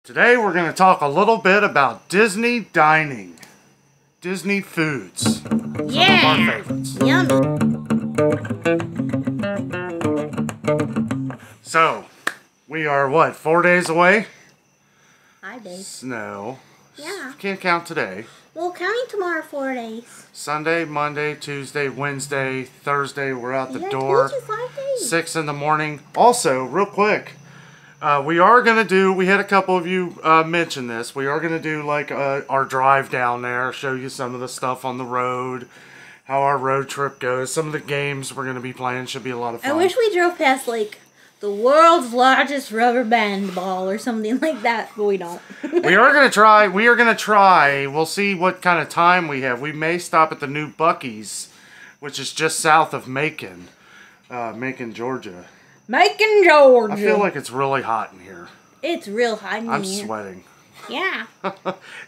Today we're going to talk a little bit about Disney dining. Disney foods. Yeah. Some of our favorites. Yummy. So, we are what, 4 days away? 5 days. No. Yeah. Can't count today. Well, counting tomorrow, 4 days. Sunday, Monday, Tuesday, Wednesday, Thursday, we're out the Yeah, door. I told you 5 days. 6 in the morning. Also, real quick, we are going to do, we had a couple of you mention this, we are going to do like our drive down there, show you some of the stuff on the road, how our road trip goes, some of the games we're going to be playing, should be a lot of fun. I wish we drove past, like, the world's largest rubber band ball or something like that, but we don't. we are going to try, we'll see what kind of time we have. We may stop at the new Buc-ee's, which is just south of Macon, Macon, Georgia. Macon, Georgia. I feel like it's really hot in here. It's real hot in here. I'm sweating. Yeah.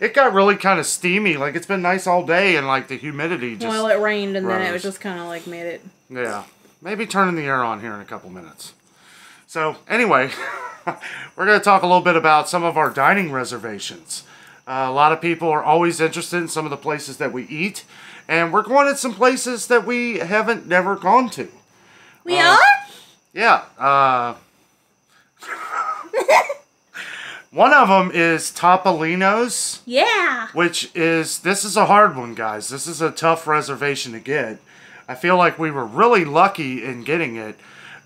It got really kind of steamy. Like, it's been nice all day, and like the humidity just... Well, it rained, and then it rose. was just kind of like made it. Yeah. Maybe turning the air on here in a couple minutes. So, anyway, we're going to talk a little bit about some of our dining reservations. A lot of people are always interested in some of the places that we eat, and we're going to some places that we haven't never gone to. We are? Yeah. One of them is Topolino's. Yeah. Which is, this is a hard one, guys. This is a tough reservation to get. I feel like we were really lucky in getting it.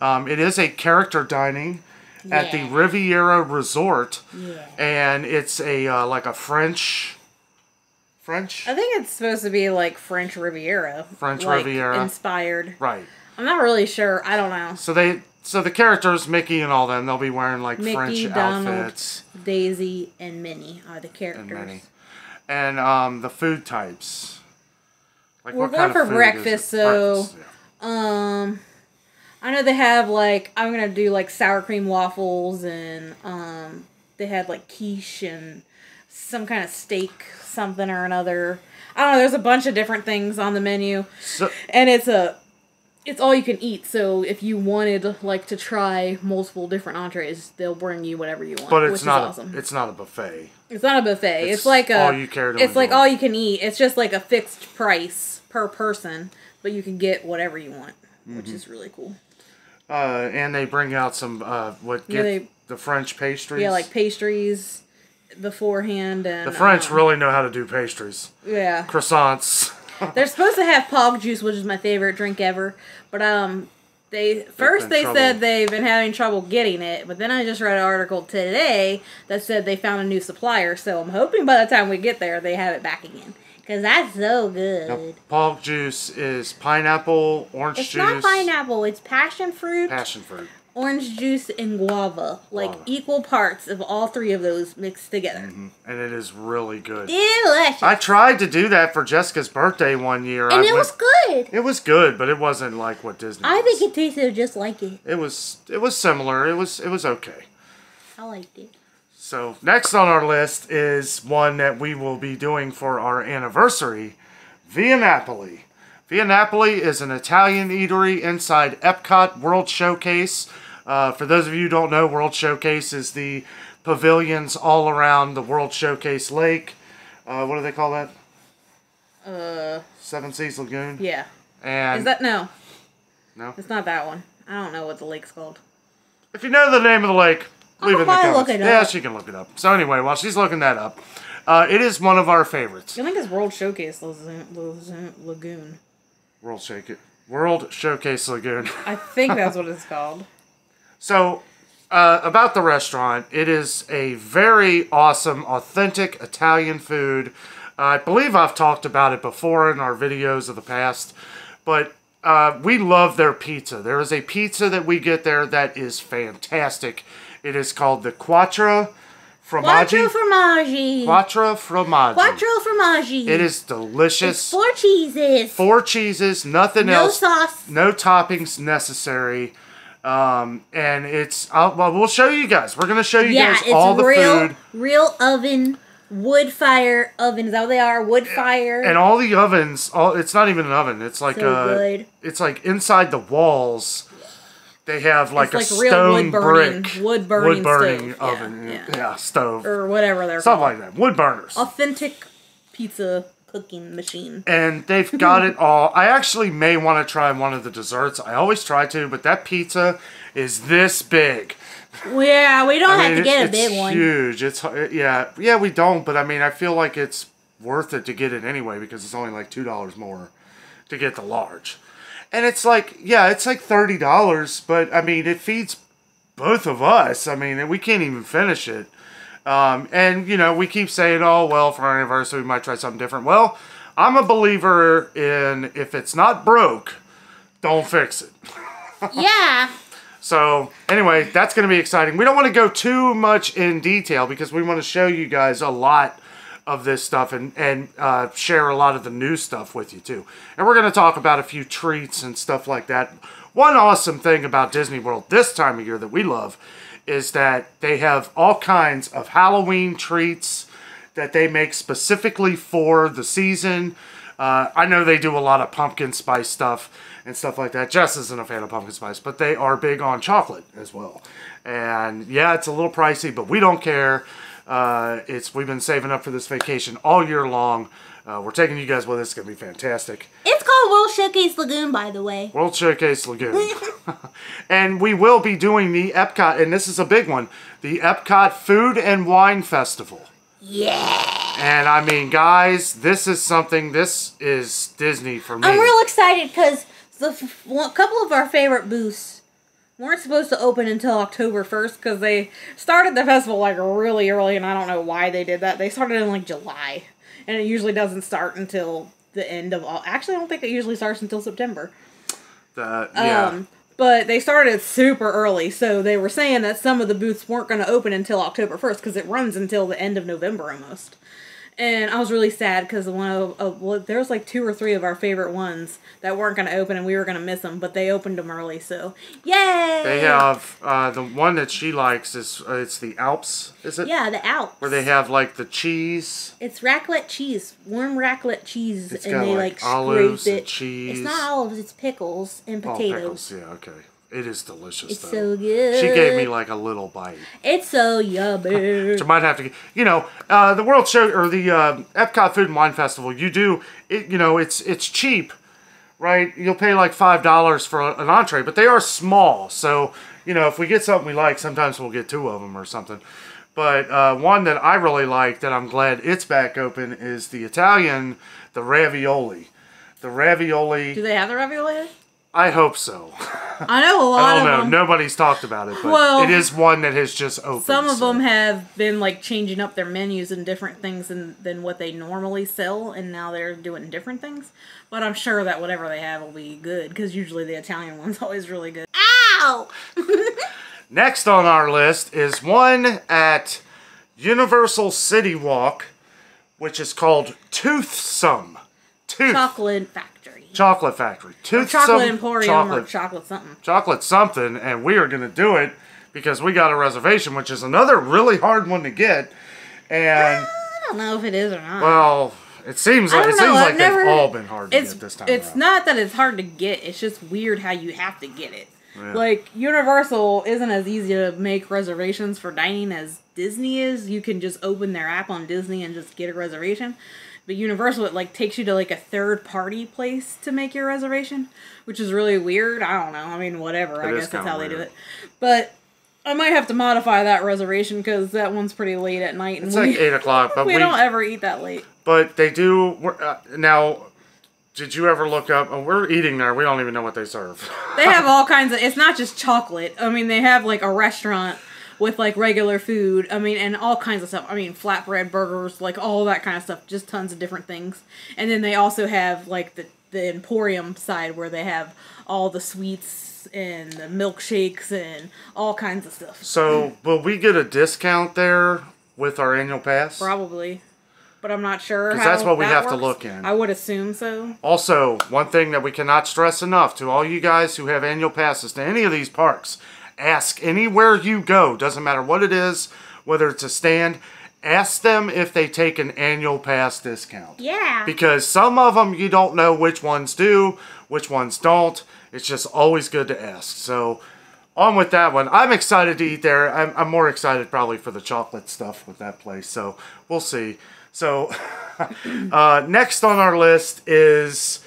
It is a character dining at the Riviera Resort. Yeah. And it's a, like a French? I think it's supposed to be like French Riviera. French like, Riviera. Inspired. Right. I'm not really sure. I don't know. So the characters, Mickey and all them, they'll be wearing like Mickey, French Donald, outfits. Daisy, and Minnie are the characters. And the food types. Like, We're what going kind for of food breakfast, is it? so Breakfast, yeah. I know they have like, I'm gonna do like sour cream waffles, and they had like quiche and some kind of steak, something or another. I don't know. There's a bunch of different things on the menu, and it's all you can eat. So if you wanted like to try multiple different entrees, they'll bring you whatever you want. But which is awesome. It's not a buffet. It's not a buffet. It's like all you care to It's like enjoy. all you can eat. It's just like a fixed price per person, but you can get whatever you want, which is really cool. And they bring out some the French pastries. Yeah, like pastries beforehand, and the French really know how to do pastries. Yeah. Croissants. They're supposed to have pog juice, which is my favorite drink ever, but they said they've been having trouble getting it, but then I just read an article today that said they found a new supplier, so I'm hoping by the time we get there they have it back again, because that's so good. Now, pog juice is pineapple, orange juice. It's not pineapple, it's passion fruit, orange juice, and guava. Like equal parts of all three of those mixed together. And it is really good. Delicious. I tried to do that for Jessica's birthday one year. And it was good. It was good, but it wasn't like what Disney I does. think it tasted just like it. It was similar. It was okay. I liked it. So, next on our list is one that we will be doing for our anniversary, Via Napoli. Via Napoli is an Italian eatery inside Epcot World Showcase. For those of you who don't know, World Showcase is the pavilions all around the World Showcase Lake. What do they call that? Seven Seas Lagoon? Yeah. And is that, no. No? It's not that one. I don't know what the lake's called. If you know the name of the lake, leave it in the comments. Look it up. Yeah, she can look it up. So anyway, while she's looking that up, it is one of our favorites. I think it's World Showcase Lagoon. World Showcase Lagoon. I think that's what it's called. So, about the restaurant, it is a very awesome, authentic Italian food. I believe I've talked about it before in our videos of the past, but we love their pizza. There is a pizza that we get there that is fantastic. It is called the Quattro Formaggi. Quattro Formaggi. It is delicious. It's 4 cheeses. 4 cheeses, nothing else. No sauce. No toppings necessary. And it's, well, we'll show you guys. We're going to show you guys all the food. Real oven, wood fire oven. Is that what they are? Wood fire. And all the ovens, it's not even an oven. It's like so good. It's like inside the walls. They have like It's a like real stone brick, wood burning stove. oven, Yeah. stove, or whatever they're something called. like that. Wood burners. Authentic pizza cooking machine. And they've got it all. I actually may want to try one of the desserts. I always try to, but that pizza is this big. Yeah, we don't have to get a big one. It's huge. It's yeah, we don't. But I mean, I feel like it's worth it to get it anyway because it's only like $2 more to get the large. And it's like, yeah, it's like $30, but I mean, it feeds both of us. I mean, we can't even finish it. And, you know, we keep saying, oh, well, for our anniversary, we might try something different. Well, I'm a believer in if it's not broke, don't fix it. Yeah. So, anyway, that's going to be exciting. We don't want to go too much in detail because we want to show you guys a lot of this stuff and share a lot of the new stuff with you, too. And we're going to talk about a few treats and stuff like that. One awesome thing about Disney World this time of year that we love is that they have all kinds of Halloween treats that they make specifically for the season. I know they do a lot of pumpkin spice stuff and stuff like that. Jess isn't a fan of pumpkin spice, but they are big on chocolate as well. And yeah, it's a little pricey, but we don't care. We've been saving up for this vacation all year long. We're taking you guys with us. It's going to be fantastic. It's called World Showcase Lagoon, by the way. World Showcase Lagoon. And we will be doing the Epcot, and this is a big one, the Epcot Food and Wine Festival. Yeah. And I mean, guys, this is Disney for me. I'm real excited because a couple of our favorite booths weren't supposed to open until October 1st because they started the festival like really early, and I don't know why they did that. They started in like July, and it usually doesn't start until the end of actually I don't think it usually starts until September. Yeah. But they started super early, so they were saying that some of the booths weren't going to open until October 1st because it runs until the end of November almost. And I was really sad because there was like 2 or 3 of our favorite ones that weren't going to open and we were going to miss them, but they opened them early, so yay! They have, the one that she likes it's the Alps, is it? Yeah, the Alps. Where they have like the cheese. It's raclette cheese, warm raclette cheese, It's and got they like like olives scrape it. and cheese. It's not olives, it's pickles and potatoes. Oh, pickles, yeah, okay. It is delicious, It's though. so good. She gave me like a little bite. It's so yummy. So I might have to, the World Show or the Epcot Food and Wine Festival. It's cheap, right? You'll pay like $5 for an entree, but they are small. So if we get something we like, sometimes we'll get 2 of them or something. But one that I really like that I'm glad it's back open is the ravioli. The ravioli. Do they have the ravioli? I hope so. I know a lot I don't of know. them. Nobody's talked about it, but it is one that has just opened. Some of them have been like changing up their menus and different things than what they normally sell, and now they're doing different things. But I'm sure that whatever they have will be good, because usually the Italian one's always really good. Ow! Next on our list is one at Universal City Walk, which is called Toothsome. Chocolate Factory. Chocolate Factory. Toothsome. Chocolate Emporium or chocolate something. Chocolate something, and we are going to do it because we got a reservation, which is another really hard one to get. And I don't know if it is or not. Well, it seems like they've all been hard to get this time around. It's not that it's hard to get. It's just weird how you have to get it. Yeah. Like, Universal isn't as easy to make reservations for dining as Disney is. You can just open their app on Disney and just get a reservation. But Universal, it, like, takes you to, like, a third-party place to make your reservation, which is really weird. I don't know. I mean, whatever. I guess that's how they do it. But I might have to modify that reservation because that one's pretty late at night. And it's like 8 o'clock. But we don't ever eat that late. But they do... now, did you ever look up... we're eating there. We don't even know what they serve. They have all kinds of... It's not just chocolate. I mean, they have, like, a restaurant with, like, regular food. I mean, and all kinds of stuff. I mean, flatbread burgers, like, all that kind of stuff. Just tons of different things. And then they also have, like, the Emporium side where they have all the sweets and the milkshakes and all kinds of stuff. So, will we get a discount there with our annual pass? Probably. But I'm not sure how that's what we have to works. look in. I would assume so. Also, one thing that we cannot stress enough to all you guys who have annual passes to any of these parks, ask anywhere you go, doesn't matter what it is, whether it's a stand, ask them if they take an annual pass discount. Yeah. Because some of them you don't know which ones do, which ones don't. It's just always good to ask. So on with that one. I'm excited to eat there. I'm more excited probably for the chocolate stuff with that place. So we'll see. So next on our list is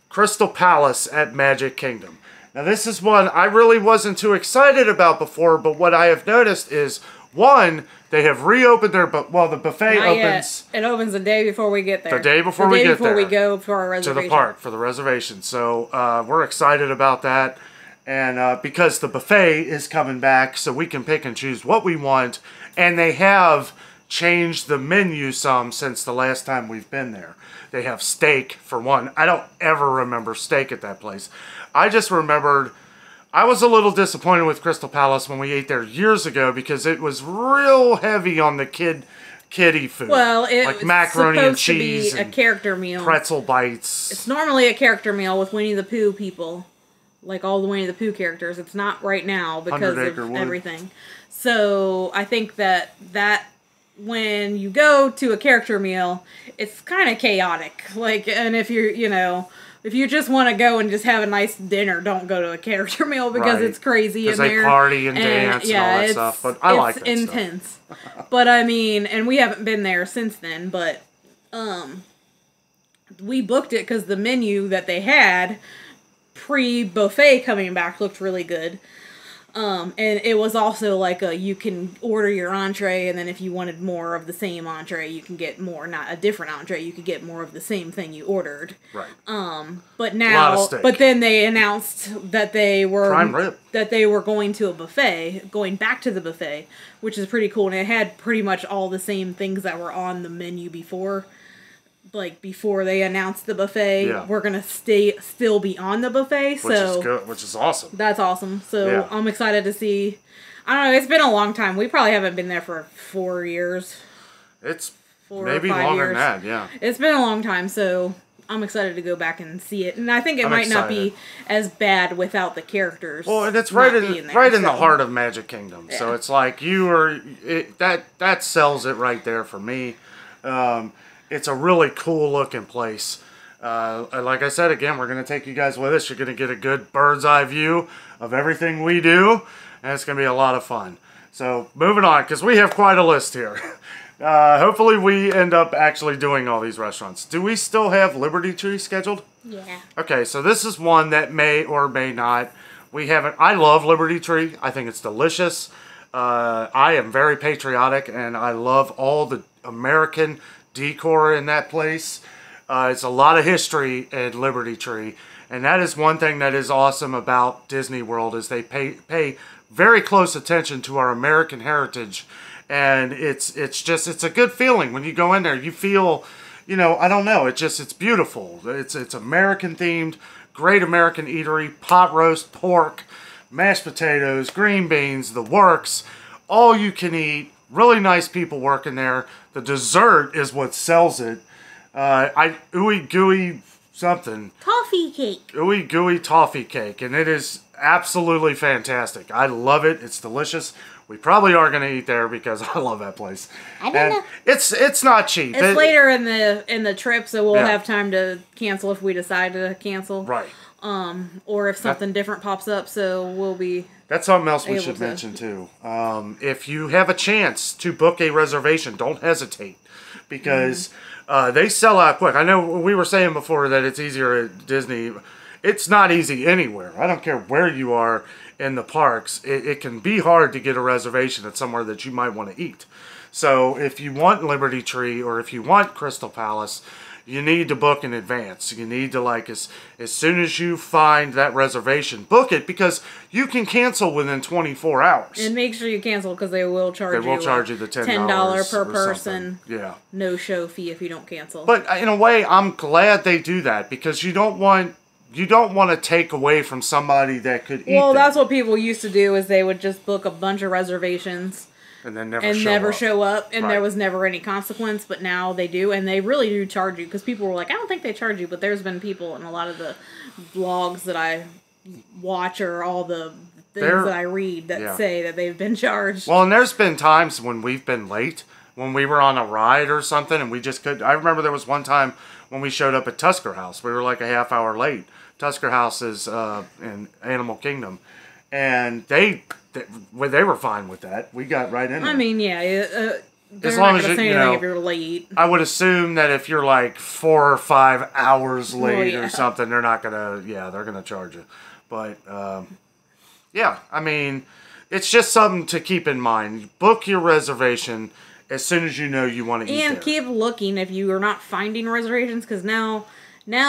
Crystal Palace at Magic Kingdom. Now this is one I really wasn't too excited about before, but what I have noticed is, one, they have reopened their, the buffet Not opens. yet. It opens the day before we get there. The day before we get there. The day before we go for our reservation. To the park for the reservation. So we're excited about that. And because the buffet is coming back, so we can pick and choose what we want. And they have changed the menu some since the last time we've been there. They have steak, for one. I don't ever remember steak at that place. I just remembered I was a little disappointed with Crystal Palace when we ate there years ago because it was real heavy on the kiddie food. Well, it like was macaroni and supposed cheese to be a and character meal. pretzel bites. It's normally a character meal with Winnie the Pooh people. Like all the Winnie the Pooh characters. It's not right now because of everything. So I think that when you go to a character meal, it's kind of chaotic. Like, and if you're, if you just want to go and just have a nice dinner, don't go to a character meal because it's crazy in there. Because they party and dance and all that stuff. But I like that stuff. It's intense. But I mean, and we haven't been there since then, but we booked it because the menu that they had pre-buffet coming back looked really good. And it was also like you can order your entree, and then if you wanted more of the same entree, you can get more, not a different entree, you could get more of the same thing you ordered. Right. But now, but then they announced that they were prime rib. That they were going to a buffet, going back to the buffet, which is pretty cool, and it had pretty much all the same things that were on the menu before. Like before they announced the buffet, we're gonna still be on the buffet, which is good, which is awesome. That's awesome. So I'm excited to see. I don't know. It's been a long time. We probably haven't been there for 4 years. It's 4 maybe or 5 longer years. than that. Yeah. It's been a long time, so I'm excited to go back and see it. And I think it might not be as bad without the characters. Well, and it's right in the heart of Magic Kingdom. Yeah. So it's like that sells it right there for me. It's a really cool looking place. Like I said, again, we're going to take you guys with us. You're going to get a good bird's eye view of everything we do, and it's going to be a lot of fun. So moving on, because we have quite a list here. Hopefully we end up actually doing all these restaurants. Do we still have Liberty Tree scheduled? Yeah. Okay, so this is one that may or may not. We haven't. I love Liberty Tree. I think it's delicious. I am very patriotic, and I love all the American decor in that place. It's a lot of history at Liberty Tree, and that is one thing that is awesome about Disney World is they pay very close attention to our American heritage, and it's a good feeling when you go in there. You feel, I don't know, it's beautiful. It's American themed, great American eatery, pot roast, pork, mashed potatoes, green beans, the works, all you can eat. Really nice people working there. The dessert is what sells it. Ooey gooey something. Toffee cake. Ooey gooey toffee cake. And it is absolutely fantastic. I love it. It's delicious. We probably are going to eat there because I love that place. I don't know. It's not cheap. It's later in the trip, so we'll have time to cancel if we decide to cancel. Right. Or if something different pops up, so we'll be... That's something else we should mention, too. If you have a chance to book a reservation, don't hesitate. Because they sell out quick. I know we were saying before that it's easier at Disney. It's not easy anywhere. I don't care where you are in the parks. It can be hard to get a reservation at somewhere that you might want to eat. So if you want Liberty Tree or if you want Crystal Palace, you need to book in advance. You need to, as soon as you find that reservation, book it, because you can cancel within 24 hours. And make sure you cancel, because they will charge you. They will charge you the $10 per person. Yeah. No show fee if you don't cancel. But in a way, I'm glad they do that, because you don't want to take away from somebody that could eat. Well, that's what people used to do, is they would just book a bunch of reservations. And then never show up, and there was never any consequence, but now they do, and they really do charge you, because people were like, I don't think they charge you, but there's been people in a lot of the vlogs that I watch, or all the things that I read that say that they've been charged. Well, and there's been times when we've been late, when we were on a ride or something, and we just couldn't. I remember there was one time when we showed up at Tusker House. We were like a half hour late. Tusker House is in Animal Kingdom. and they were fine with that. We got right in. I mean, yeah. As long as say you anything know, if you're late. I would assume that if you're like 4 or 5 hours late yeah. or something, they're not gonna. Yeah, they're gonna charge you. But yeah, I mean, it's just something to keep in mind. Book your reservation as soon as you know you want to eat And there. keep looking if you are not finding reservations, because now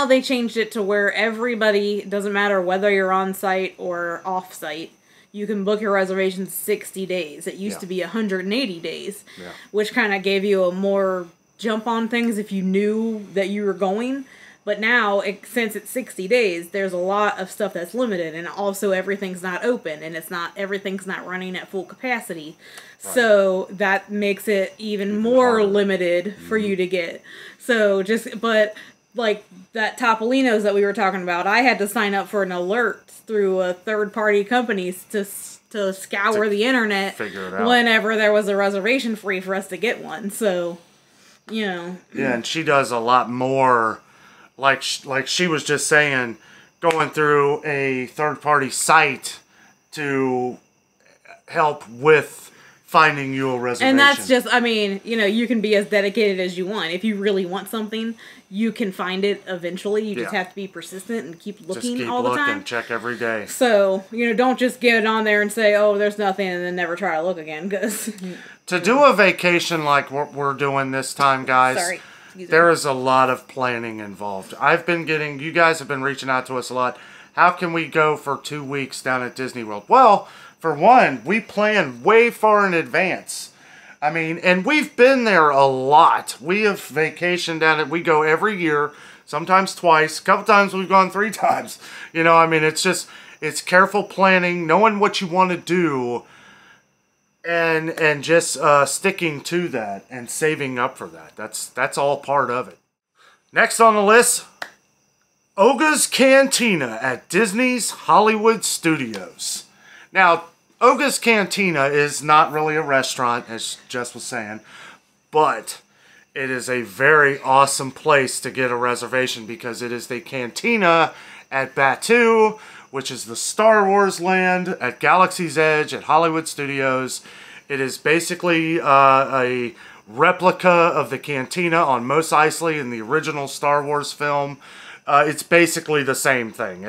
they changed it to where everybody, doesn't matter whether you're on site or off site, you can book your reservation 60 days. It used to be 180 days, which kind of gave you a more jump on things if you knew that you were going. But now, since it's 60 days, there's a lot of stuff that's limited, and also everything's not open, and everything's not running at full capacity. Right. So that makes it even more harder. Limited for you to get. So but like that Topolino's that we were talking about, I had to sign up for an alert through a third-party companies to scour the internet whenever there was a reservation free for us to get one. So, you know. Yeah, and she does a lot more. Like she was just saying, going through a third-party site to help with finding you a reservation. And that's just, I mean, you know, you can be as dedicated as you want. If you really want something, you can find it eventually. You just have to be persistent and keep looking all the time. Check every day. So, you know, don't just get on there and say, oh, there's nothing, and then never try to look again. Cause to do a vacation like what we're doing this time, guys, there is a lot of planning involved. You guys have been reaching out to us a lot. How can we go for 2 weeks down at Disney World? Well, for one, we plan way far in advance. I mean, and we've been there a lot. We have vacationed down we go every year, sometimes twice. A couple times we've gone 3 times. You know, I mean, it's careful planning, knowing what you want to do, and just sticking to that and saving up for that. That's all part of it. Next on the list, Oga's Cantina at Disney's Hollywood Studios. Now, Oga's Cantina is not really a restaurant, as Jess was saying, but it is a very awesome place to get a reservation because it is the cantina at Batuu, which is the Star Wars land at Galaxy's Edge at Hollywood Studios. It is basically a replica of the cantina on Mos Eisley in the original Star Wars film. It's basically the same thing.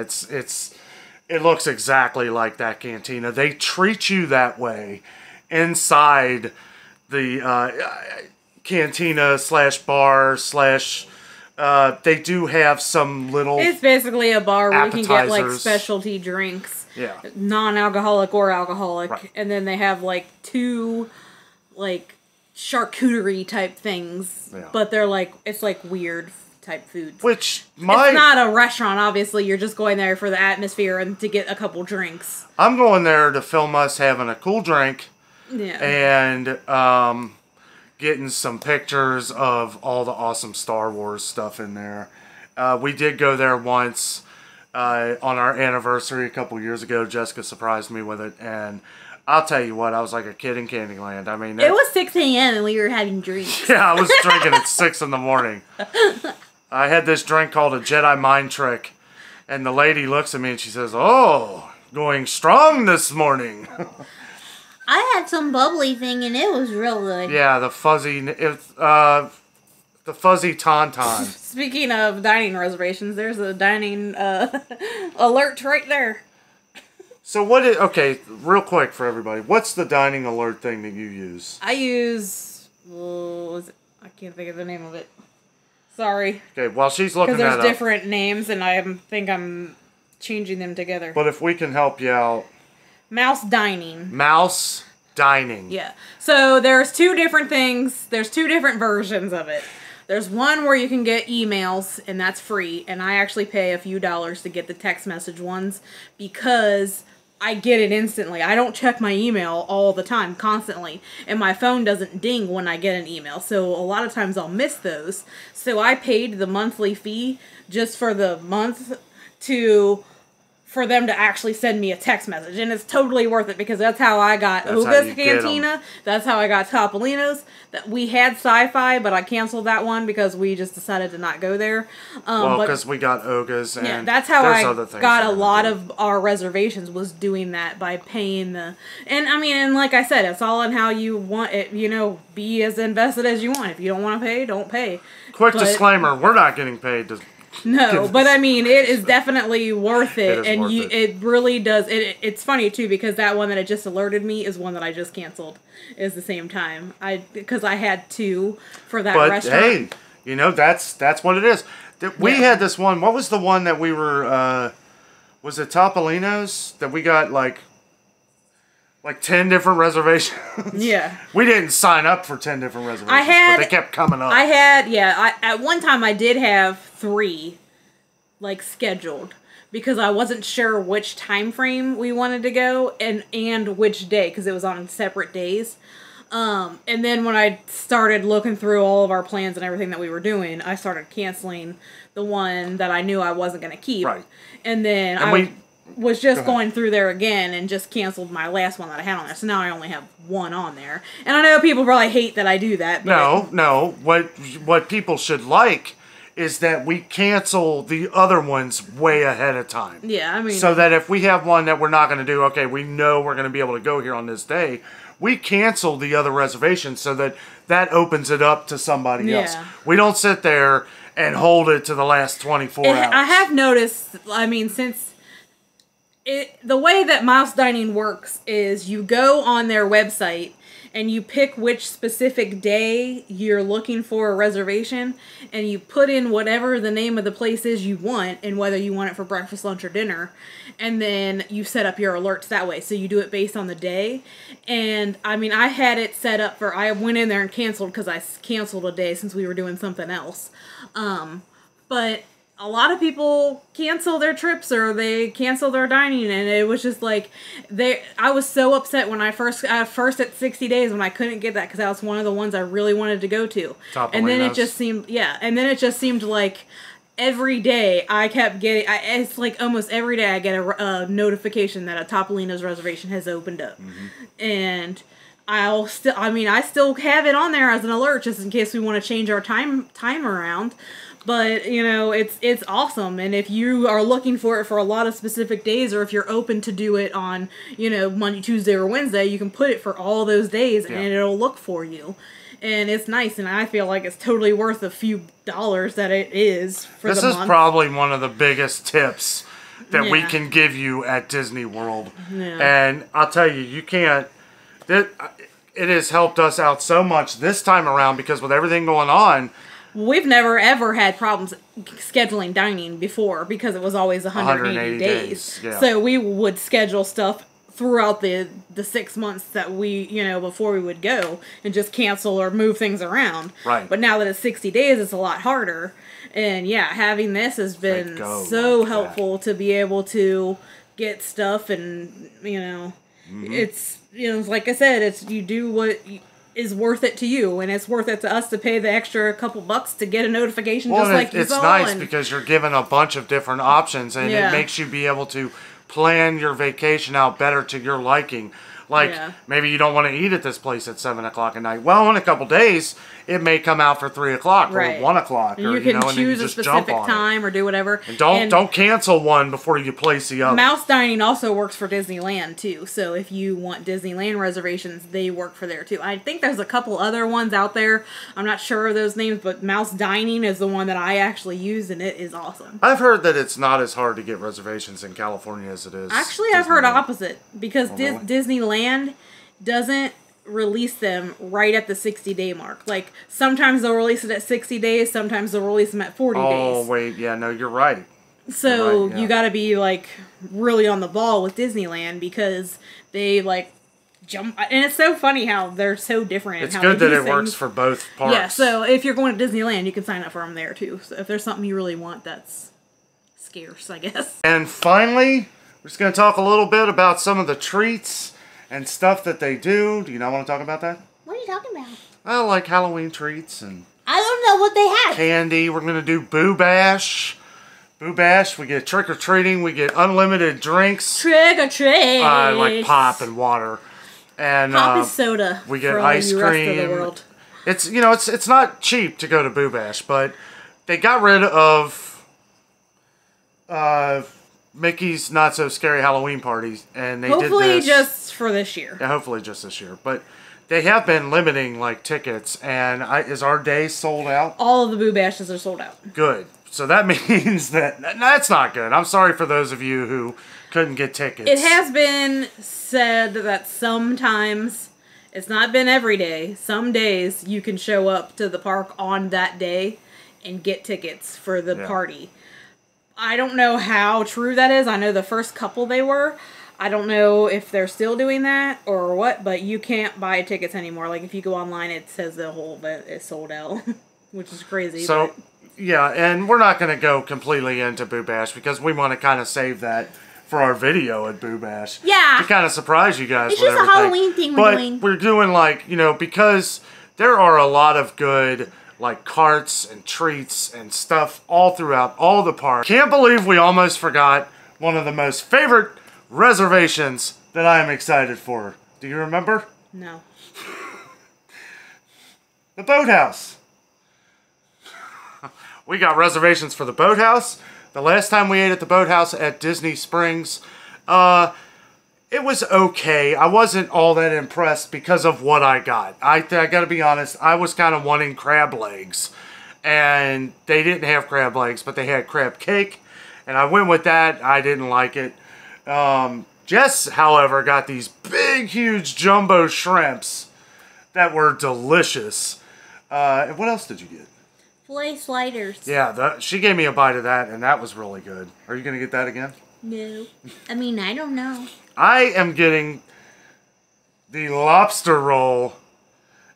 It looks exactly like that cantina. They treat you that way inside the cantina / bar / they do have some little. It's basically a bar where appetizers. You can get like specialty drinks, non-alcoholic or alcoholic, and then they have like 2 like charcuterie type things, but they're like it's like weird type foods. Which it's not a restaurant. Obviously, you're just going there for the atmosphere and to get a couple drinks. I'm going there to film us having a cool drink, and getting some pictures of all the awesome Star Wars stuff in there. We did go there once on our anniversary a couple years ago. Jessica surprised me with it, and I'll tell you what, I was like a kid in Candyland. I mean, it was 6 a.m. and we were having drinks. Yeah, I was drinking at 6 in the morning. I had this drink called a Jedi Mind Trick, and the lady looks at me and she says, "Oh, going strong this morning." I had some bubbly thing and it was real good. Yeah, the fuzzy tauntaun. Speaking of dining reservations, there's a dining alert right there. So okay, real quick for everybody, what's the dining alert thing that you use? I use, I can't think of the name of it. Sorry. Okay, while she's looking that up. Because there's different names and I think I'm changing them together. But if we can help you out. Mouse Dining. Mouse Dining. Yeah. So there's 2 different things. There's 2 different versions of it. There's one where you can get emails, and that's free. And I actually pay a few dollars to get the text message ones because I get it instantly. I don't check my email all the time, constantly. And my phone doesn't ding when I get an email. So a lot of times I'll miss those. So I paid the monthly fee just for the month to for them to actually send me a text message. And it's totally worth it because that's how I got That's how Oga's you get 'em. Cantina. That's how I got Topolino's. That we had Sci-Fi, but I canceled that one because we just decided to not go there. Well, But because we got Oga's and yeah, that's how there's I other things got a we're gonna lot do. of our reservations, was doing that by paying the, and I mean, and like I said, it's all in how you want it, you know, be as invested as you want. If you don't want to pay, don't pay. Quick But- disclaimer: we're not getting paid to. No, but I mean, it is definitely worth it, It is and worth it. it really does. It's funny too because that one that it just alerted me is one that I just canceled. Is the same time because I had two for that But restaurant. hey, you know that's what it is. We Yeah. had this one. What was the one that we were? Was it Topolino's that we got like 10 different reservations? Yeah. We didn't sign up for 10 different reservations, had- but they kept coming up. I had, at one time I did have 3, like, scheduled. Because I wasn't sure which time frame we wanted to go and which day, because it was on separate days. And then when I started looking through all of our plans and everything that we were doing, I started canceling the one that I knew I wasn't going to keep. Right. And then was just going through there again and just canceled my last one that I had on there. So now I only have one on there. And I know people probably hate that I do that. But No. What people should like is that we cancel the other ones way ahead of time. Yeah, I mean... So that if we have one that we're not going to do, okay, we know we're going to be able to go here on this day, we cancel the other reservations so that opens it up to somebody else. We don't sit there and hold it to the last 24 hours. I have noticed, I mean, since... the way that Mouse Dining works is you go on their website and you pick which specific day you're looking for a reservation, and you put in whatever the name of the place is you want, and whether you want it for breakfast, lunch, or dinner, and then you set up your alerts that way. So you do it based on the day. And I mean, I had it set up for, I went in there and canceled because I canceled a day since we were doing something else. But a lot of people cancel their trips or they cancel their dining, and it was just like I was so upset when I first at 60 days when I couldn't get that because that was one of the ones I really wanted to go to. And then it just seemed like every day I kept getting it's like almost every day I get a notification that a Topolino's reservation has opened up. And I still have it on there as an alert just in case we want to change our time around. But, you know, it's awesome. And if you are looking for it for a lot of specific days, or if you're open to do it on, you know, Monday, Tuesday, or Wednesday, you can put it for all those days and it'll look for you. And it's nice, and I feel like it's totally worth a few dollars that it is for the month. This is probably one of the biggest tips that we Yeah. can give you at Disney World. Yeah. And I'll tell you, you can't... It has helped us out so much this time around because with everything going on... We've never ever had problems scheduling dining before because it was always 180 days. Yeah. So we would schedule stuff throughout the 6 months that we, you know, before we would go and just cancel or move things around. Right. But now that it's 60 days, it's a lot harder. And yeah, having this has been so helpful to be able to get stuff and, you know, it's, you know, like I said, it's you do what is worth it to you, and it's worth it to us to pay the extra couple bucks to get a notification just like you it's saw. nice because you're given a bunch of different options, and Yeah. it makes you be able to plan your vacation out better to your liking. Like, maybe you don't want to eat at this place at 7 o'clock at night. Well, in a couple days, it may come out for 3 o'clock or 1 o'clock. And or, you can and then choose you a just jump specific on time or do whatever. it. And don't cancel one before you place the other. Mouse Dining also works for Disneyland, too. So if you want Disneyland reservations, they work for there, too. I think there's a couple other ones out there. I'm not sure of those names, but Mouse Dining is the one that I actually use, and it is awesome. I've heard that it's not as hard to get reservations in California as it is. Actually, I've heard opposite. Because really? Disneyland doesn't release them right at the 60-day mark. Like, sometimes they'll release it at 60 days, sometimes they'll release them at 40 days. Oh, wait, yeah, no, you're right. So, You're right, yeah. you gotta be, like, really on the ball with Disneyland because they, like, jump... And it's so funny how they're so different. It's how good they that do it works things. for both parts. Yeah, so if you're going to Disneyland, you can sign up for them there, too. So if there's something you really want, that's scarce, I guess. And finally, we're just going to talk a little bit about some of the treats and stuff that they do. Do you not want to talk about that? What are you talking about? Well, like Halloween treats and I don't know what they have. candy. We're going to do Boo Bash. Boo Bash, we get trick-or-treating, we get unlimited drinks. Trick or treat. Like pop and water. And pop is soda. We get for ice all you cream. Rest of the world. It's, you know, it's not cheap to go to Boo Bash, but they got rid of Mickey's Not So Scary Halloween parties, and they hopefully did this. just for this year. Yeah, hopefully just this year. But they have been limiting like tickets, and is our day sold out? All of the Boo Bashes are sold out. Good. So that means that's not good. I'm sorry for those of you who couldn't get tickets. It has been said that sometimes, it's not been every day, some days you can show up to the park on that day and get tickets for the party. I don't know how true that is. I know the first couple they were. I don't know if they're still doing that or what, but you can't buy tickets anymore. Like, if you go online, it says the whole event is sold out, which is crazy. So, but yeah, and we're not going to go completely into Boo Bash because we want to kind of save that for our video at Boo Bash. Yeah. To kind of surprise you guys it's with just everything. a Halloween thing we're doing. But we're doing, like, you know, because there are a lot of good, like, carts and treats and stuff all throughout all the park. Can't believe we almost forgot one of the most favorite reservations that I am excited for. Do you remember? No. The Boathouse. We got reservations for the Boathouse. The last time we ate at the Boathouse at Disney Springs, it was okay. I wasn't all that impressed because of what I got. I gotta be honest, I was kind of wanting crab legs. And they didn't have crab legs, but they had crab cake. And I went with that. I didn't like it. Jess, however, got these big, huge jumbo shrimps that were delicious. And what else did you get? Filet sliders. Yeah, she gave me a bite of that, and that was really good. Are you going to get that again? No. I mean, I don't know. I am getting the lobster roll.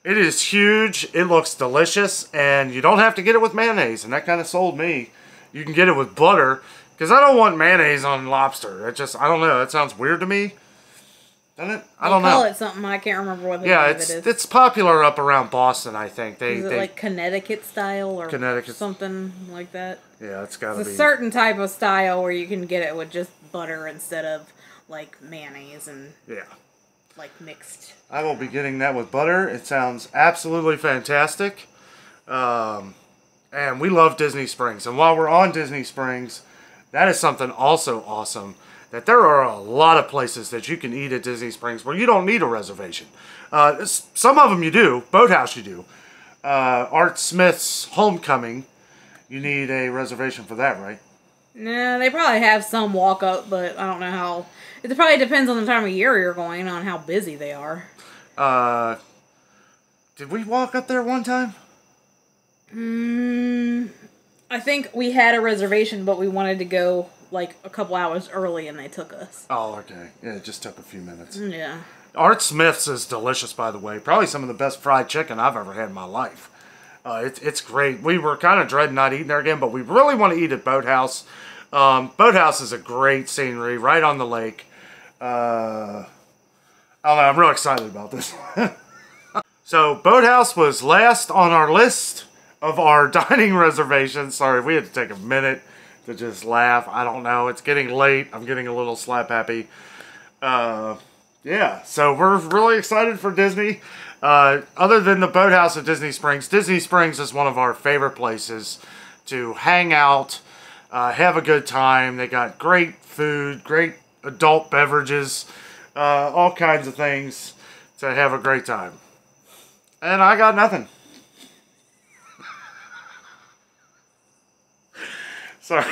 It is huge. It looks delicious, and you don't have to get it with mayonnaise, and that kind of sold me. You can get it with butter, because I don't want mayonnaise on lobster. It just, I don't know. That sounds weird to me. Doesn't it? I don't know. Call it something. I can't remember what the name of it is. It's popular up around Boston, I think. Is it like Connecticut style or Connecticut. Something like that? Yeah, it's got to be. It's a certain type of style where you can get it with just butter instead of like mayonnaise and like mixed. I will be getting that with butter. It sounds absolutely fantastic. And we love Disney Springs. And while we're on Disney Springs, that is something also awesome. That there are a lot of places that you can eat at Disney Springs where you don't need a reservation. Some of them you do. Boathouse you do. Art Smith's Homecoming, you need a reservation for that, right? No, they probably have some walk up, but I don't know how. It probably depends on the time of year you're going, on how busy they are. Did we walk up there one time? I think we had a reservation, but we wanted to go like a couple hours early, and they took us. Oh, okay. Yeah, it just took a few minutes. Yeah. Art Smith's is delicious, by the way. Probably some of the best fried chicken I've ever had in my life. It's great. We were kind of dreading not eating there again, but we really want to eat at Boathouse. Boathouse is a great scenery right on the lake. I don't know. I'm real excited about this. So, Boathouse was last on our list of our dining reservations. Sorry, we had to take a minute to just laugh. I don't know. It's getting late. I'm getting a little slap happy. Yeah, so we're really excited for Disney. Other than the Boathouse at Disney Springs is one of our favorite places to hang out, have a good time. They got great food, great adult beverages, all kinds of things to have a great time. And I got nothing. Sorry,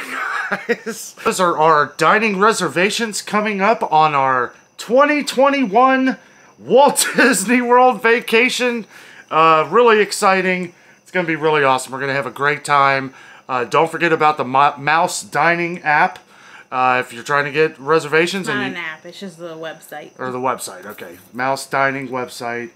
guys. Those are our dining reservations coming up on our 2021 Walt Disney World vacation. Really exciting. It's going to be really awesome. We're going to have a great time. Don't forget about the Mouse Dining app. If you're trying to get reservations. Not an app. It's just the website. Or the website. Okay. Mouse Dining website.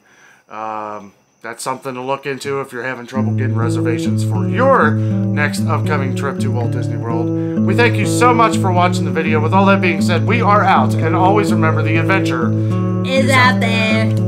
That's something to look into if you're having trouble getting reservations for your next upcoming trip to Walt Disney World. We thank you so much for watching the video. With all that being said, we are out. And always remember, the adventure is out there.